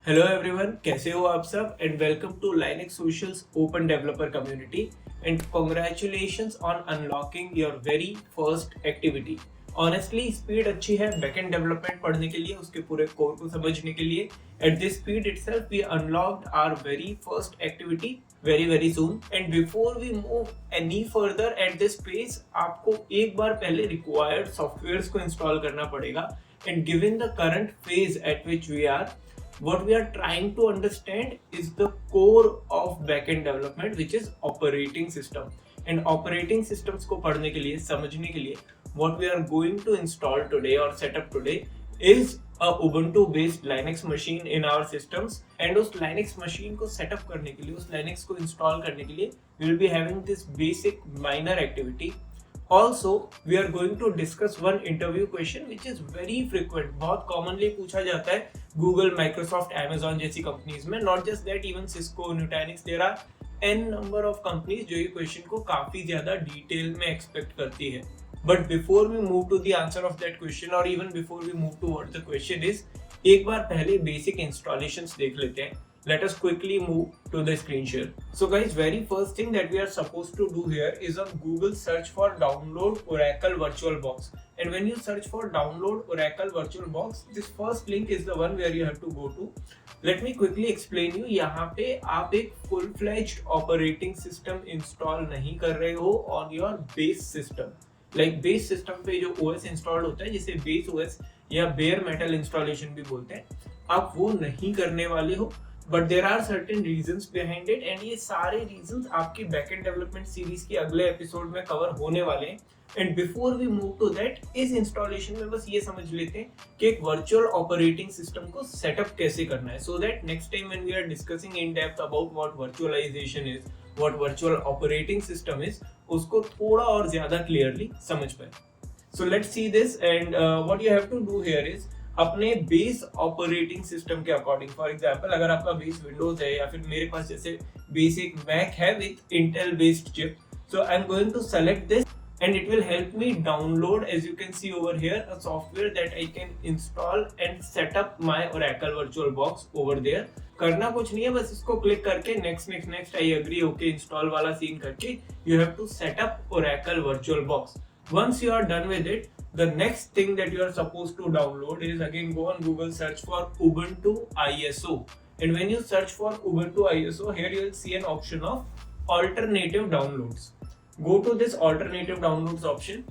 Hello everyone, कैसे हो आप सब and welcome to Linux socials open developer community and congratulations on unlocking your very first activity. Honestly speed अच्छी है backend development पढ़ने के लिए, उसके पूरे कोर को समझने के लिए। At this speed itself we unlocked our very first activity very soon and before we move any further at this pace आपको एक बार पहले रिक्वायर्ड सॉफ्टवेयर्स को इंस्टॉल करना पड़ेगा। And given the current phase at which we are, what we are trying to understand is the core of backend development, which is operating system. And operating systems को पढ़ने के लिए, समझने के लिए, what we are going to install today or set up today is a Ubuntu based Linux machine in our systems. And उस Linux machine को set up करने के लिए, उस Linux को install करने के लिए, we will be having this basic minor activity. Also, we are going to discuss one interview question which is very frequent, बहुत commonly पूछा जाता है Google, Microsoft, Amazon जैसी कंपनीज में। Not just that, even Cisco, Nutanix, there are n number of companies जो ये question को काफी ज्यादा डिटेल में एक्सपेक्ट करती है। But before we move to the answer of that question or even before we move to what the question is, एक बार पहले basic installations देख लेते हैं। Let us quickly move to the screen share. So guys, very first thing that we are supposed to do here is on Google search for download Oracle VirtualBox. And when you search for download Oracle VirtualBox, this first link is the one where you have to go to. Let me quickly explain you. यहाँ पे आप एक full-fledged operating system install नहीं कर रहे हो on your base system. Like base system पे जो OS installed होता है, जिसे base OS या bare metal installation भी बोलते हैं, आप वो नहीं करने वाले हो। But there are certain reasons behind it and ये सारे रीजंस आपकी बैकएंड डेवलपमेंट सीरीज के अगले एपिसोड में कवर होने वाले हैं। And before we move to that, इस इंस्टॉलेशन में बस ये समझ लेते हैं कि एक वर्चुअल ऑपरेटिंग सिस्टम को सेटअप कैसे करना है, so that next time when we are discussing in depth about what virtualisation is, what virtual operating system is, उसको थोड़ा और ज्यादा क्लियरली समझ पाए। So let's see this and what you have to do here is अपने base operating system के according, for example अगर आपका बेस विंडोज है या फिर मेरे पास जैसे बेसिक मैक है with Intel based chip, so I am going to select this and it will help me download, as you can see over here, a software that I can install and set up my Oracle VirtualBox over there. करना कुछ नहीं है, बस इसको click करके next I agree okay install वाला scene करके you have to set up Oracle VirtualBox. Once you are done with it, the next thing that you are supposed to download is, again, go on Google, search for Ubuntu ISO. And when you search for Ubuntu ISO, here you will see an option of alternative downloads. Go to this alternative downloads option,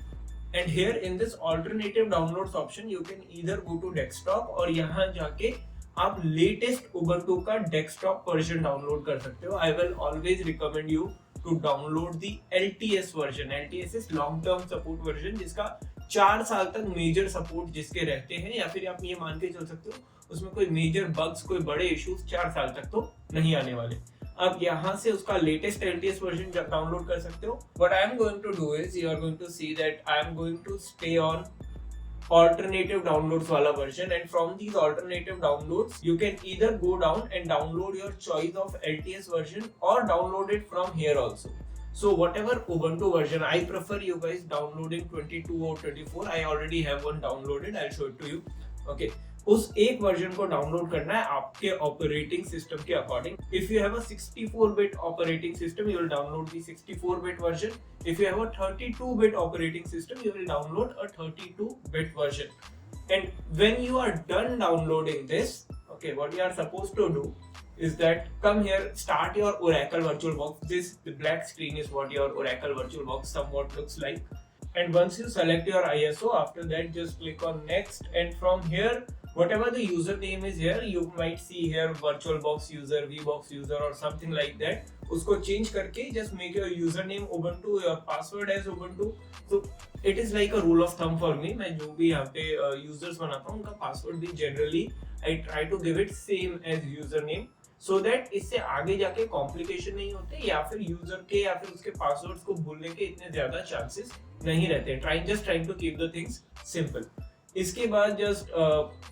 and here in this alternative downloads option you can either go to desktop और यहाँ जाके आप latest Ubuntu का desktop version download कर सकते हो। I will always recommend you to download the LTS version. LTS is long term support version, जिसका 4 साल तक मेजर सपोर्ट जिसके रहते हैं, या फिर आप ये मान के चल सकते हो उसमें कोई मेजर बग्स, कोई बड़े इश्यूज 4 साल तक तो नहीं आने वाले। अब यहाँ से उसका लेटेस्ट LTS वर्जन डाउनलोड कर सकते हो। What I am going to do is, you are going to see that I am going to stay on alternative downloads वाला version, and from these alternative downloads you can either go down and download your choice of LTS version or download it from here also. So whatever Ubuntu version, I prefer you guys downloading 22 or 24. I already have one downloaded, I'll show it to you. Okay, उस एक version को download करना है आपके operating system के according. If you have a 64-bit operating system, you will download the 64-bit version. If you have a 32-bit operating system, you will download a 32-bit version. And when you are done downloading this, okay, what you are supposed to do is that come here, start your Oracle VirtualBox. The black screen is what your Oracle VirtualBox somewhat looks like. And once you select your ISO, after that just click on next, and from here whatever the username is here, you might see here VirtualBox user, VBox user or something like that, उसको change करके just make your username Ubuntu, your password as Ubuntu. So it is like a rule of thumb for me. मैं जो भी यहाँ पे users बनाता हूँ उनका password भी generally I try to give it same as username, so that इससे आगे जाके कॉम्प्लिकेशन नहीं होते या फिर यूजर के या फिर उसके पासवर्ड्स को भूलने के इतने ज्यादा चांसेस नहीं रहते। Trying to keep the things simple. इसके बाद just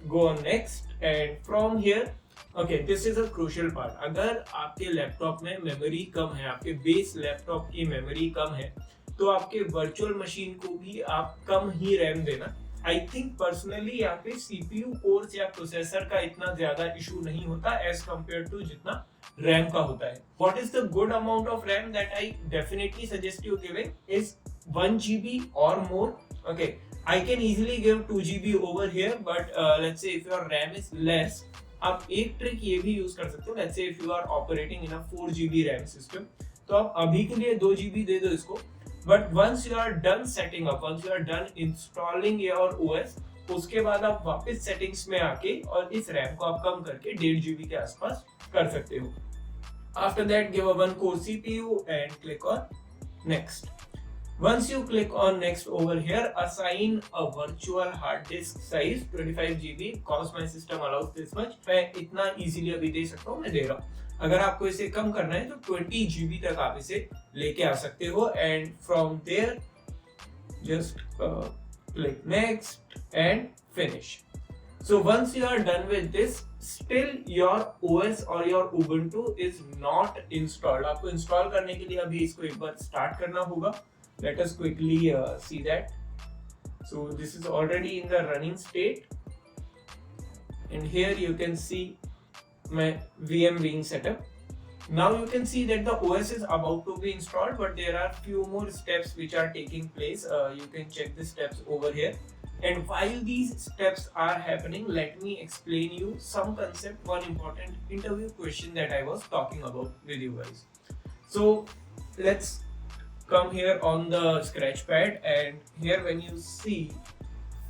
go on next, and from here, okay, this is a crucial part. अगर आपके लैपटॉप में मेमोरी कम है, आपके बेस लैपटॉप की मेमोरी कम है, तो आपके वर्चुअल मशीन को भी आप कम ही रैम देना। आई थिंक पर्सनली यहाँ पे सीपीयू कोर्स या प्रोसेसर का इतना ज्यादा इशू नहीं होता एज कम्पेयर टू जितना रैम का होता है. What is the good amount of RAM that I definitely suggest you giving is 1 GB or more. Okay, I can easily give 2 GB over here, but let's say if your RAM is less, आप एक trick ये भी use कर सकते हो. Let's say if you are operating in a 4 GB RAM system, तो आप अभी के लिए 2 GB दे दो इसको, but once you are done setting up, once you are done installing your OS, उसके बाद आप वापस सेटिंग्स में आके और इस रैम को आप कम करके 1.5 GB के आसपास कर सकते हो. After that give a 1 core CPU and click on next. Once you click on next over here, assign a virtual hard disk size 25 GB cause my system allows this much. मैं इतना easily अभी दे सकता हूँ, मैं दे रहा हूँ. अगर आपको इसे कम करना है तो 20 GB तक आप इसे लेके आ सकते हो. And from there just click next and finish. So once you are done with this, still your OS or your Ubuntu is not installed. आपको install करने के लिए अभी इसको एक बार start करना होगा. Let us quickly see that. So this is already in the running state, and here you can see my VM being set up. Now you can see that the OS is about to be installed, but there are few more steps which are taking place. You can check the steps over here. And while these steps are happening, let me explain you some concept, one important interview question that I was talking about with you guys. So let's come here on the scratch pad, and here when you see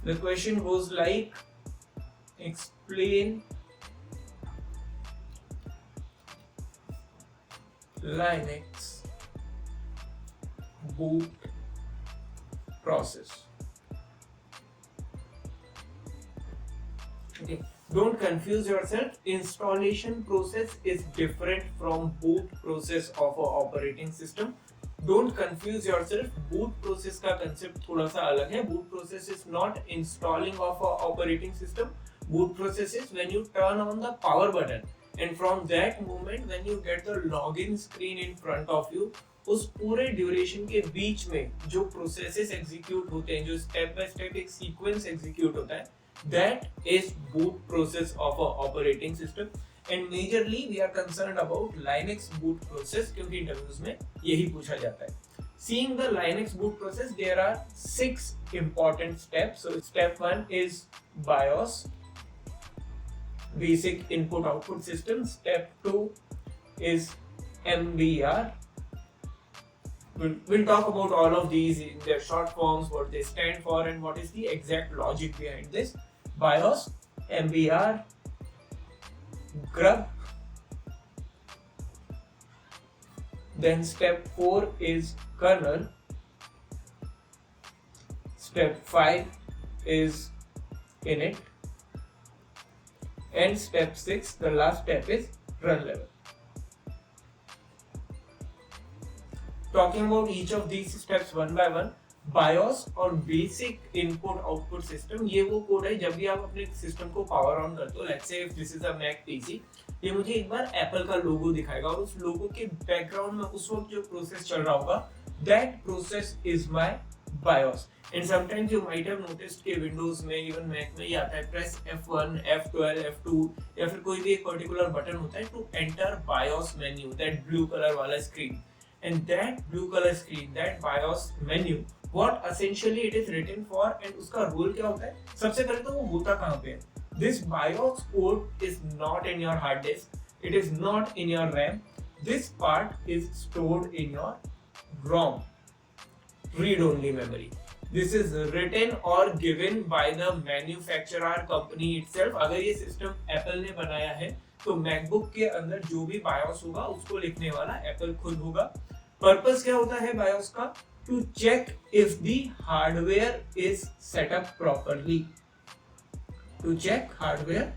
the question goes like, explain Linux boot process. Okay, don't confuse yourself. Installation process is different from boot process of an operating system. Don't confuse yourself. Boot process का concept थोड़ा सा अलग है. Boot process is not installing of a operating system. Boot process is when you turn on the power button, and from that moment when you get the login screen in front of you, उस पूरे duration के बीच में जो processes execute होते हैं, जो step by step एक sequence execute होता है, that is boot process of a operating system. And majorly we are concerned about Linux boot process क्योंकि इंटरव्यूज में यही पूछा जाता है. Seeing the Linux boot process, there are 6 important steps. So step 1 is BIOS, basic input output system. Step 2 is MBR. We'll talk about all of these in their short forms, what they stand for and what is the exact logic behind this. BIOS, MBR, grub. Then step 4 is kernel. Step 5 is init. And step 6, the last step, is run level. Talking about each of these steps one by one. BIOS और basic input output system, ये वो code है जब भी आप अपने system को power on करते हो. Let's say if this is a Mac PC, ये मुझे एक बार एप्पल का लोगो दिखाएगा और उस लोगो के बैकग्राउंड में उस वक्त जो प्रोसेस चल रहा होगा, that process is my BIOS. And sometimes you might have noticed कि विंडोज में, इवन मैक में ये आता है प्रेस F1, F12, F2 या फिर कोई भी एक पर्टिकुलर बटन होता है to enter BIOS menu, that blue colour वाला screen. And that blue color screen, that BIOS menu, what essentially it is written for and उसका रोल क्या होता है? सबसे पहले तो वो होता कहाँ पे है? This BIOS code is not in your hard disk. It is not in your RAM. This part is stored in your ROM, read-only memory. This is written or given by the manufacturer company itself. अगर ये system Apple ने बनाया है तो MacBook के अंदर जो भी BIOS होगा उसको लिखने वाला एप्पल खुद होगा. पर्पस क्या होता है BIOS का? To check if the hardware is set up properly. To check hardware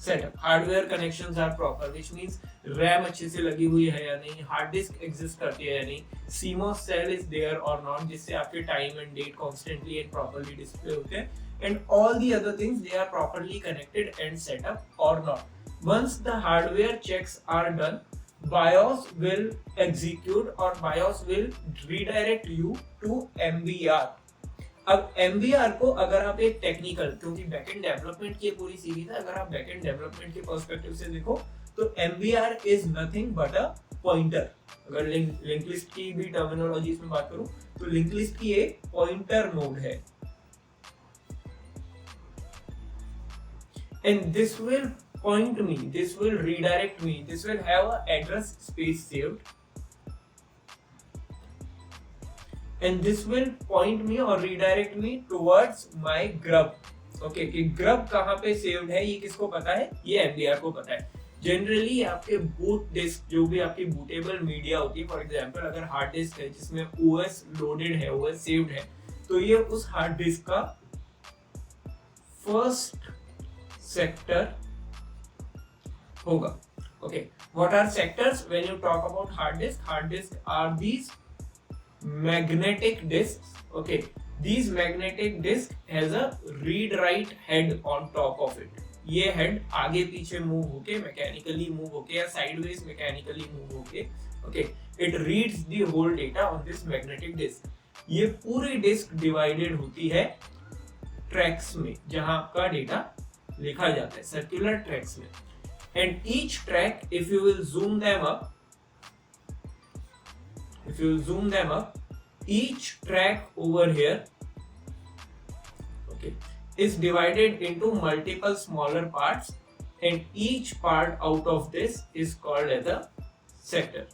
setup, hardware connections are proper, which means RAM अच्छे से लगी हुई है या नहीं, हार्ड डिस्क एग्जिस्ट करती है या नहीं, CMOS cell is there or not, जिससे आपके time and date constantly and properly display होते हैं, and all the other things they are properly connected and set up or not. Once the hardware checks are done, BIOS will execute or BIOS will redirect you to MBR. अब MVR को अगर आप एक technical, क्योंकि backend development की पूरी series है, अगर आप बैकएंड डेवलपमेंट के पर्सपेक्टिव से देखो तो MVR is nothing but a pointer. अगर लिंक लिस्ट की भी टर्मिनोलॉजीज में बात करूं तो लिंक लिस्ट की एक पॉइंटर नोड है, and this will point me, this will redirect me, this will have a address space saved, and this will point me or redirect me towards my grub. Okay कि grub कहाँ पे saved है ये किसको पता है, ये MVR को पता है। जनरली आपके बूट डिस्क जो भी आपकी बूटेबल मीडिया होती है, फॉर एग्जांपल अगर हार्ड डिस्क है जिसमें OS लोडेड है, OS सेव्ड है, तो ये उस हार्ड डिस्क का फर्स्ट सेक्टर होगा। Okay, what are sectors? When you talk about hard disk are these magnetic disks. Okay, these magnetic disk has a read-write head on top of it. ये head आगे पीछे move होके mechanically move होके या sideways mechanically move होके, okay, it reads the whole data on this magnetic disk. ये पूरी disc divided होती है ट्रैक्स में जहां आपका डेटा लिखा जाता है, सर्कुलर ट्रैक्स में। And each track, if you will zoom them up, each track over here, okay, is divided into multiple smaller parts, and each part out of this is called as a sector.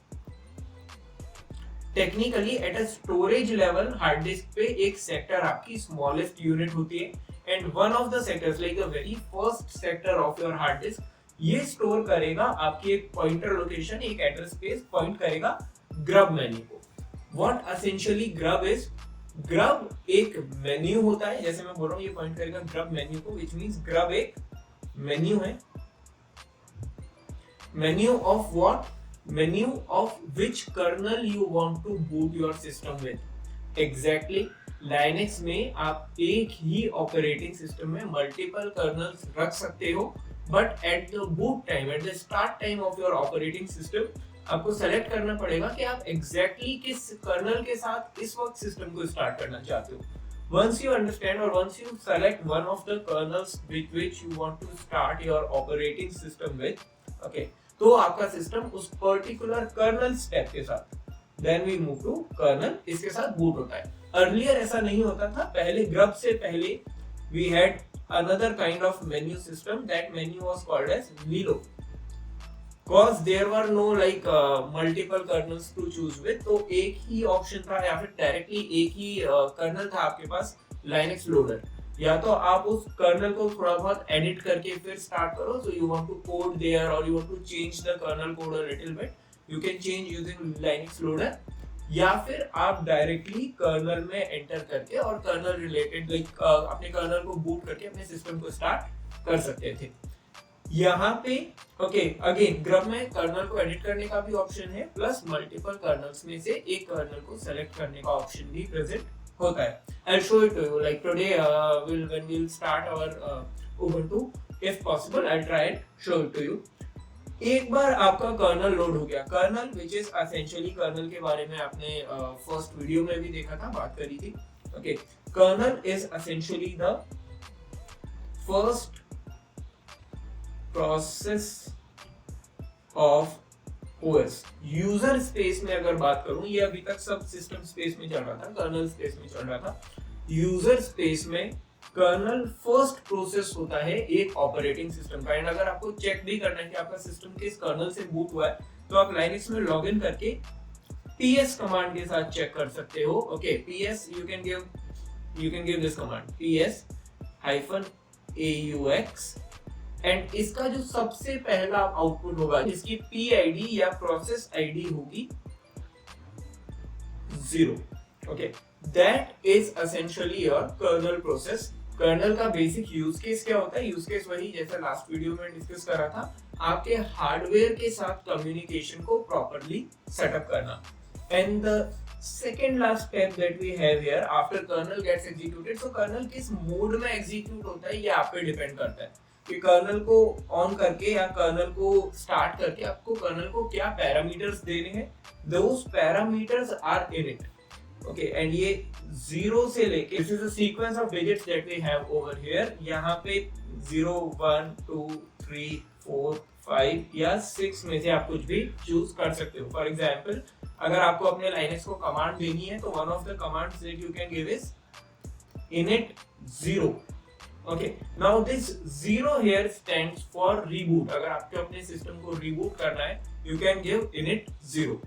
Technically, at a storage level, hard disk पे एक sector आपकी smallest unit होती है, and one of the sectors, like the very first sector of your hard disk, ये store करेगा आपकी एक pointer location, एक एड्रेस स्पेस पॉइंट करेगा ग्रब मेन्यू को। What essentially grub is, grub एक मेन्यू होता है, जैसे मैं बोल रहा हूँ ये पॉइंट करेगा ग्रब मेन्यू को, व्हिच मींस ग्रब एक मेन्यू है। Menu of what, menu of which kernel you want to boot your system with. Exactly Linux में आप एक ही ऑपरेटिंग सिस्टम में मल्टीपल कर्नल्स रख सकते हो, but at the boot time, at the start time of your operating system आपको select करना पड़ेगा कि आप एग्जैक्टली किस कर्नल के साथ इस वक्त सिस्टम को स्टार्ट करना चाहते हो। वंस यू अंडरस्टैंड और once you select one of the kernels with which you want to start your operating system with, okay, तो आपका सिस्टम उस पर्टिकुलर कर्नल स्टेप के साथ, then we move to kernel, इसके साथ बूट होता है। अर्लियर ऐसा नहीं होता था, पहले ग्रब से पहले we had another kind of menu system. That menu was called as Lilo, cause there were no like multiple kernels to choose with. तो एक ही ऑप्शन था या फिर डायरेक्टली एक ही कर्नल था आपके पास, Linux loader। या तो आप उस कर्नल को थोड़ा बहुत एडिट करके फिर स्टार्ट करो, so you want to code there or you want to change the kernel code a little bit, you can change using Linux loader, या फिर आप डायरेक्टली कर्नल में एंटर करके और कर्नल रिलेटेड लाइक अपने कर्नल को boot करके अपने सिस्टम को स्टार्ट कर सकते थे। यहाँ पे ओके अगेन ग्रब में कर्नल को एडिट करने का भी ऑप्शन है, प्लस मल्टीपल कर्नल्स में से एक कर्नल को सेलेक्ट करने का ऑप्शन भी प्रेजेंट होता है। I'll show it to you like today when we'll start our Ubuntu, if possible I'll try and show it to you। एक बार आपका कर्नल लोड हो गया, kernel which is essentially, kernel के बारे में आपने फर्स्ट वीडियो में भी देखा था, बात करी थी। Okay, kernel is essentially the first process of OS। User space में अगर बात करूं, ये अभी तक सब सिस्टम स्पेस में चल रहा था, कर्नल स्पेस में चल रहा था। यूजर स्पेस में कर्नल फर्स्ट प्रोसेस होता है एक ऑपरेटिंग सिस्टम का। एंड अगर आपको चेक भी करना है कि आपका सिस्टम किस कर्नल से बूट हुआ है, तो आप लाइनक्स में लॉग इन करके ps कमांड के साथ चेक कर सकते हो। Okay, ps you can give this command ps-aux, and इसका जो सबसे पहला आउटपुट होगा, इसकी PID या प्रोसेस ID होगी 0। Okay, that is essentially your kernel process. Kernel का बेसिक यूज केस क्या होता है? यूज केस वही जैसे लास्ट वीडियो में डिस्कस करा था, आपके हार्डवेयर के साथ कम्युनिकेशन को प्रॉपर्ली सेटअप करना। And the second last step that we have here after kernel gets executed, so kernel किस मोड में एग्जीक्यूट होता है ये आप पे डिपेंड करता है कि कर्नल को ऑन करके या कर्नल को स्टार्ट करके आपको कर्नल को क्या पैरामीटर्स देने हैं। Those parameters are in it. Okay and ये 0 से लेके this is a sequence of digits that we have over here. यहाँ पे 0 1 2 3 4 5 या 6 में से आप कुछ भी चूज कर सकते हो. फॉर एग्जाम्पल अगर आपको अपने लाइनेक्स को कमांड देनी है तो one of the commands that you can give is init 0. okay now this 0 here stands for reboot. अगर आपको अपने सिस्टम को रीबूट करना है you can give init 0.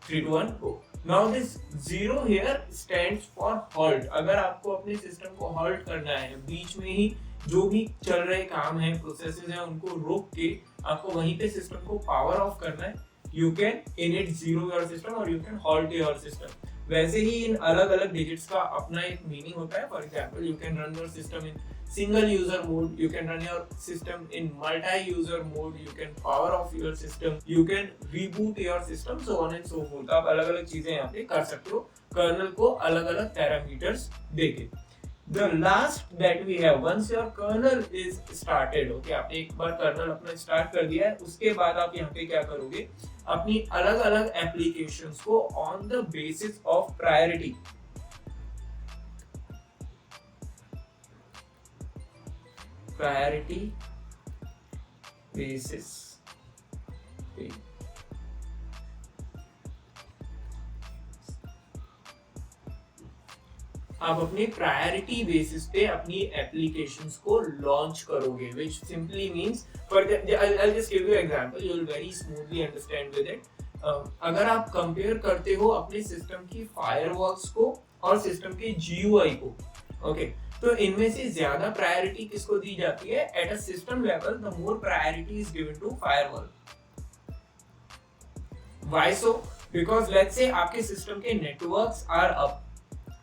3 2 1 go. now this 0 here stands for halt. अगर आपको अपने सिस्टम को halt करना है, बीच में ही जो भी चल रहे काम है, प्रोसेसेस हैं, उनको रोक के आपको वहीं पे सिस्टम को पावर ऑफ करना है, you can init 0 your system or you can halt your system. वैसे ही इन अलग अलग डिजिट्स का अपना एक मीनिंग होता है. For example you can run your system in single user mode, you can run your system in multi user mode, you can power of your system, you can reboot your system, so on and so fourth. आप अलग अलग चीजें यहाँ पे कर सकते हो colonel को अलग अलग पैरामीटर्स देके. The last that we have, once your kernel is started, okay, आपने एक बार कर्नल अपना स्टार्ट कर दिया है, उसके बाद आप यहाँ पे क्या करोगे, अपनी अलग अलग एप्लीकेशंस को on the basis of priority basis आप अपने प्रायोरिटी बेसिस पे अपनी एप्लीकेशंस को लॉन्च करोगे, which simply means I'll just give you an example, you'll very smoothly understand with it. अगर आप कंपेयर करते हो अपने सिस्टम की फायरवॉल्स को और सिस्टम के GUI को, ओके, तो इनमें से ज्यादा प्रायोरिटी किसको दी जाती है? At a system level the more priority is given to firewall. Why so? Because let's say आपके सिस्टम के networks are up,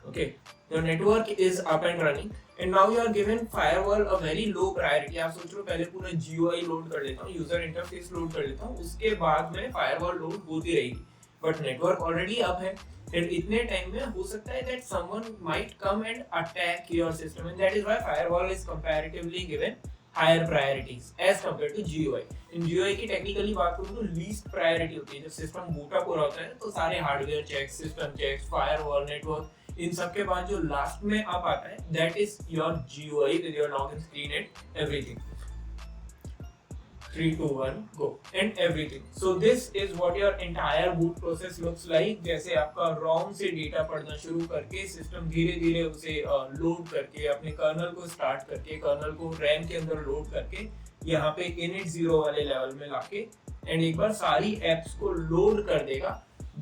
okay, your network is up and running and now you are given firewall a very low priority. आप सोच लो पहले पूरा GUI load कर लेता हूँ, यूजर इंटरफेस लोड कर लेता हूँ, उसके बाद में फायरवॉल लोड होती रहेगी, बट नेटवर्क ऑलरेडी अप है एंड इतने टाइम में हो सकता है that someone might come and attack your system and that is why firewall is comparatively given higher priorities as compared to GUI. In GUI की technically बात करूँ तो लीस्ट प्रायोरिटी होती है. जब सिस्टम बूट अप हो रहा होता है तो सारे hardware checks, system checks, firewall, network, इन सब के बाद जो लास्ट में आप आता है that is your GUI with your login screen and everything. 3 2 1 go and everything. So this is what your entire boot process looks like. जैसे आपका ROM से डेटा पढ़ना शुरू करके सिस्टम धीरे धीरे उसे लोड करके अपने कर्नल को स्टार्ट करके कर्नल को रैम के अंदर लोड करके यहाँ पे init 0 वाले लेवल में लाके एंड एक बार सारी एप्स को लोड कर देगा.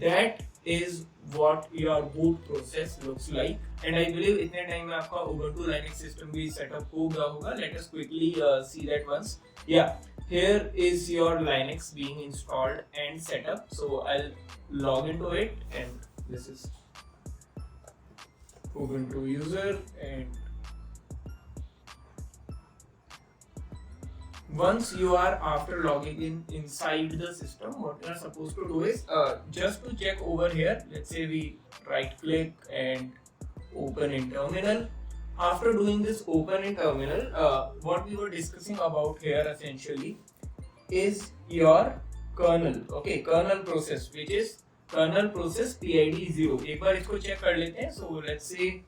That is what your boot process looks like. And I believe इतने टाइम में आपका Ubuntu Linux system भी setup हो गया होगा. Let us quickly see that once. Yeah, here is your Linux being installed and set up. So I'll log into it and this is Ubuntu user and once you are after logging in inside the system, what you are supposed to do is just to check over here, let's say we right click and open in terminal. After doing this open in terminal, what we were discussing about here essentially is your kernel, okay, kernel process, which is kernel process PID 0. एक बार इसको check कर लेते हैं. So let's say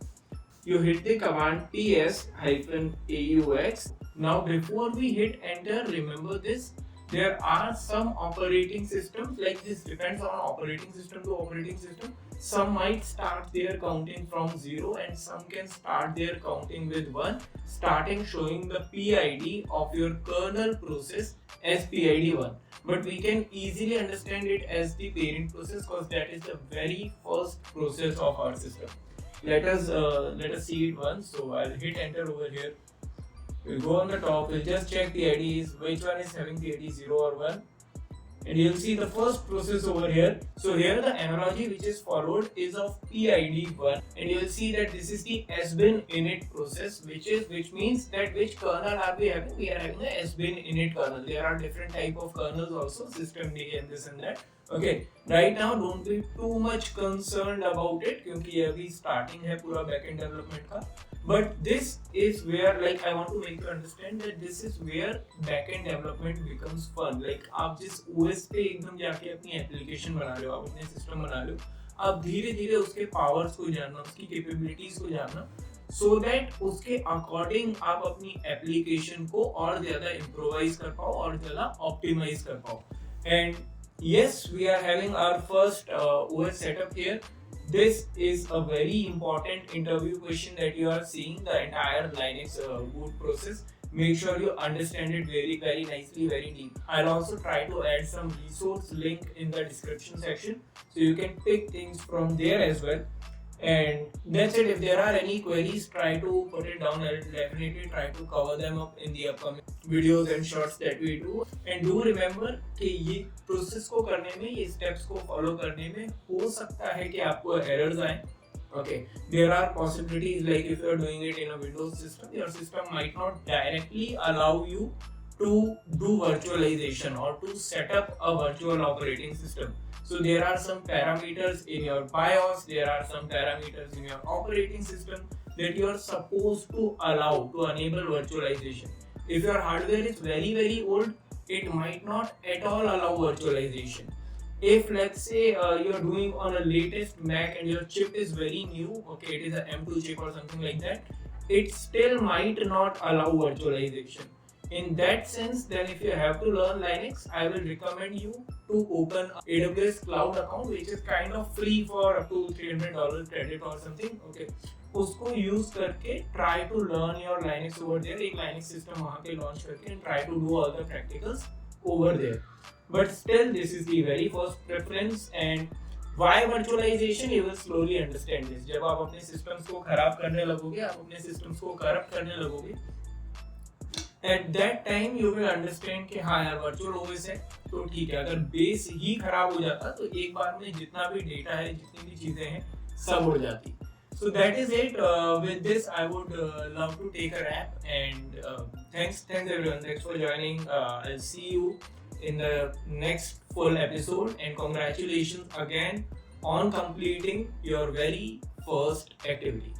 you hit the command ps-aux. Now before we hit enter, remember this, there are some operating systems, like this depends on operating system to operating system. Some might start their counting from 0 and some can start their counting with 1, starting showing the PID of your kernel process as PID 1. But we can easily understand it as the parent process because that is the very first process of our system. Let us see it once. So I'll hit enter over here. We'll go on the top, we'll just check the IDs, which one is having the ID 0 or 1, and you'll see the first process over here. So here the analogy which is followed is of PID 1, and you'll see that this is the sbin init process, which means that which kernel are we having? We are having a sbin init kernel. There are different type of kernels also, systemd and this and that. Okay, right now don't be too much concerned about it क्योंकि ये अभी starting है पूरा backend development का. But this is where, like, I want to make you understand that this is where backend development becomes fun. Like, आप जिस OS पे एकदम जाके अपनी एप्लीकेशन बना रहे हो, आप अपने सिस्टम बना रहे हो, आप धीरे धीरे उसके पावर्स को जानना, उसकी कैपेबिलिटीज को जानना, सो दैट उसके अकॉर्डिंग आप अपनी एप्लीकेशन को और ज्यादा इम्प्रोवाइज कर पाओ और ज्यादा ऑप्टिमाइज कर पाओ. And yes, we are having our first OS setup here. This is a very important interview question that you are seeing the entire Linux boot process. Make sure you understand it very nicely, very deep. I'll also try to add some resource link in the description section so you can pick things from there as well. And that's it. If there are any queries, try to put it down. I'll definitely try to cover them up in the upcoming videos and shorts that we do. And do remember कि ये process को करने में, ये steps को follow करने में हो सकता है कि आपको एरर्स आए. Okay, there are possibilities, like if you are doing it in a Windows system, your system might not directly allow you to do virtualization or to set up a virtual operating system. So there are some parameters in your BIOS, there are some parameters in your operating system that you are supposed to allow to enable virtualization. If your hardware is very old, it might not at all allow virtualization. If let's say you're doing on a latest Mac and your chip is very new, okay, it is a M2 chip or something like that, it still might not allow virtualization. In that sense, then if you have to learn Linux, I will recommend you to open AWS Cloud account, which is kind of free for up to $300 credit or something. Okay, उसको use करके try to learn your Linux over there. एक Linux system वहाँ पे launch करके and try to do all the practicals over there. But still, this is the very first preference. And why virtualization? You will slowly understand this. जब आप अपने systems को खराब करने लगोगे, आप अपने systems को corrupt करने लगोगे, at that time you will understand कि हाँ यार virtual OS है तो ठीक है. अगर बेस ही खराब हो जाता तो एक बार में जितना भी डेटा है, जितनी भी चीजें हैं, सब उड़ जाती. So that is it. With this, I would love to take a wrap. And thanks everyone. Thanks for joining. I'll see you in the next full episode. And congratulations again on completing your very first activity.